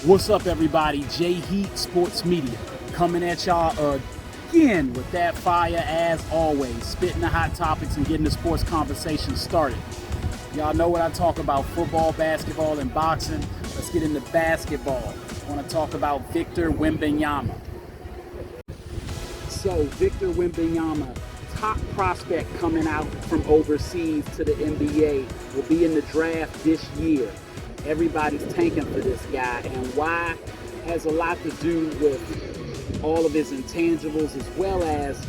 What's up, everybody? J Heat Sports Media coming at y'all again with that fire as always, spitting the hot topics and getting the sports conversation started. Y'all know what I talk about: football, basketball, and boxing. Let's get into basketball. I want to talk about Victor Wembanyama. So Victor Wembanyama, top prospect coming out from overseas to the NBA, will be in the draft this year. Everybody's tanking for this guy, and why has a lot to do with all of his intangibles as well as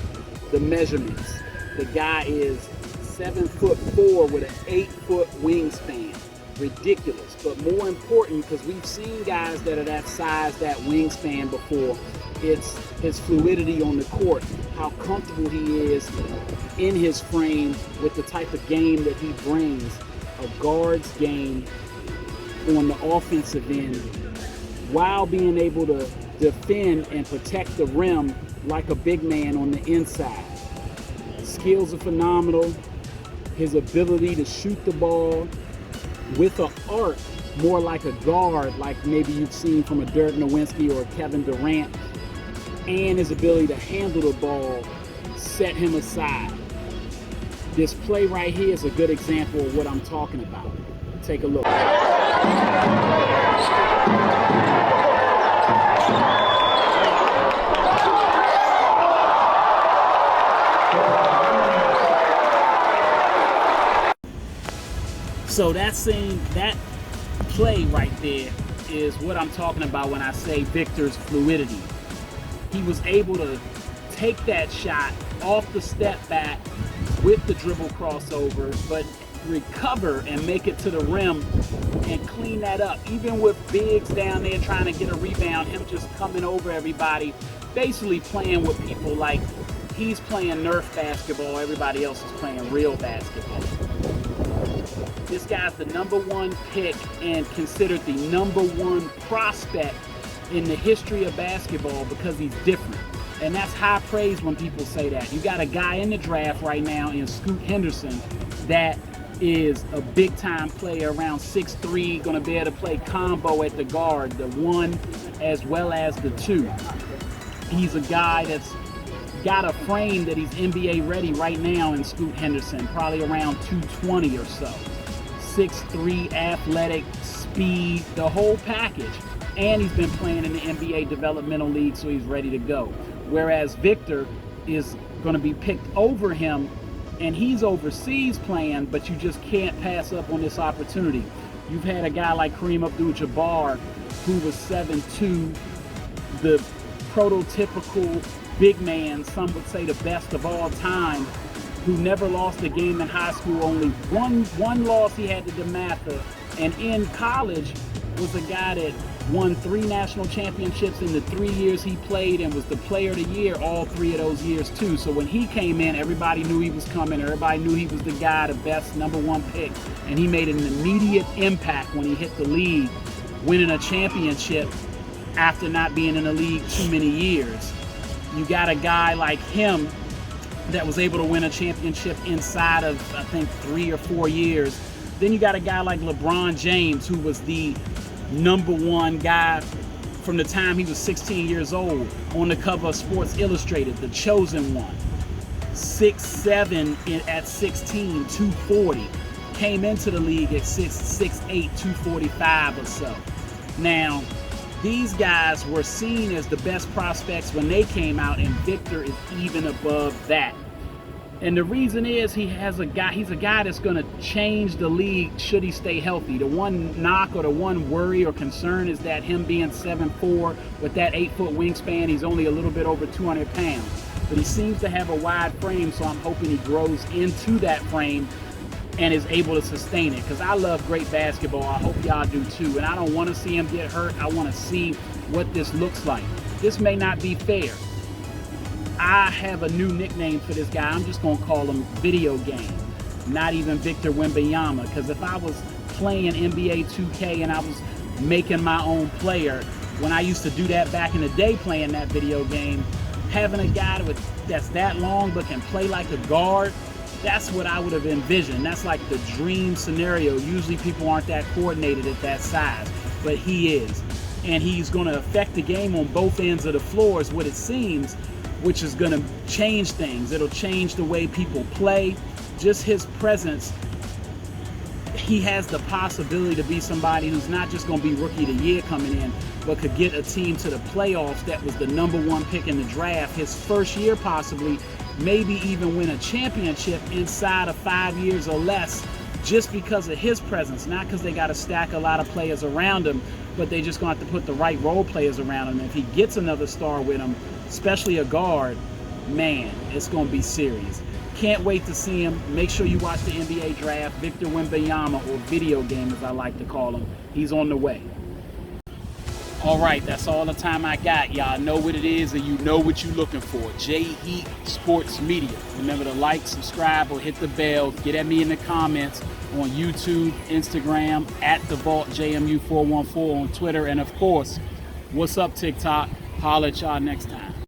the measurements. The guy is 7'4" with an 8-foot wingspan. Ridiculous, but more important, because we've seen guys that are that size, that wingspan before, it's his fluidity on the court, how comfortable he is in his frame with the type of game that he brings, a guard's game on the offensive end, while being able to defend and protect the rim like a big man on the inside. Skills are phenomenal. His ability to shoot the ball with an arc, more like a guard, like maybe you've seen from a Dirk Nowitzki or a Kevin Durant, and his ability to handle the ball set him aside. This play right here is a good example of what I'm talking about. Take a look. So that play right there is what I'm talking about when I say Victor's fluidity. He was able to take that shot off the step back with the dribble crossover, but recover and make it to the rim and clean that up. Even with bigs down there trying to get a rebound, him just coming over everybody, basically playing with people like he's playing Nerf basketball, everybody else is playing real basketball. This guy's the #1 pick and considered the #1 prospect in the history of basketball because he's different. And that's high praise when people say that. You got a guy in the draft right now in Scoot Henderson that is a big time player, around 6'3", gonna be able to play combo at the guard, the 1 as well as the 2. He's a guy that's got a frame that he's NBA ready right now in Scoot Henderson, probably around 220 or so. 6'3", athletic, speed, the whole package. And he's been playing in the NBA Developmental League, so he's ready to go. Whereas Victor is going to be picked over him, and he's overseas playing, but you just can't pass up on this opportunity. You've had a guy like Kareem Abdul-Jabbar, who was 7'2", the prototypical big man, some would say the best of all time, who never lost a game in high school. Only one loss he had to DeMatha, and in college was a guy that won 3 national championships in the 3 years he played and was the player of the year all 3 of those years too. So when he came in, everybody knew he was coming. Everybody knew he was the guy, the best #1 pick. And he made an immediate impact when he hit the league, winning a championship after not being in the league too many years. You got a guy like him that was able to win a championship inside of, I think, 3 or 4 years. Then you got a guy like LeBron James, who was the #1 guy from the time he was 16 years old, on the cover of Sports Illustrated, the chosen one. 6'7" at 16, 240. Came into the league at 6'8", 245 or so. Now, these guys were seen as the best prospects when they came out, and Victor is even above that. And the reason is he's a guy that's going to change the league should he stay healthy. The one knock or the one worry or concern is that him being 7'4" with that 8-foot wingspan, he's only a little bit over 200 pounds. But he seems to have a wide frame, so I'm hoping he grows into that frame and is able to sustain it. Because I love great basketball. I hope y'all do too. And I don't want to see him get hurt. I want to see what this looks like. This may not be fair. I have a new nickname for this guy. I'm just going to call him Video Game, not even Victor Wembanyama. Because if I was playing NBA 2K and I was making my own player, when I used to do that back in the day playing that video game, having a guy that's that long but can play like a guard, that's what I would have envisioned. That's like the dream scenario. Usually people aren't that coordinated at that size, but he is. and he's going to affect the game on both ends of the floor is what it seems, which is going to change things. It'll change the way people play. Just his presence, he has the possibility to be somebody who's not just going to be rookie of the year coming in, but could get a team to the playoffs that was the #1 pick in the draft his first year, possibly, maybe even win a championship inside of 5 years or less, just because of his presence. Not because they got to stack a lot of players around him, but they just going to have to put the right role players around him. If he gets another star with him, especially a guard, man, it's going to be serious. Can't wait to see him. Make sure you watch the NBA draft. Victor Wembanyama, or video game as I like to call him, he's on the way. All right, that's all the time I got. Y'all know what it is and you know what you're looking for. J Heat Sports Media. Remember to like, subscribe, or hit the bell. Get at me in the comments on YouTube, Instagram, at The Vault JMU414 on Twitter, and of course, what's up TikTok? Holla at y'all next time.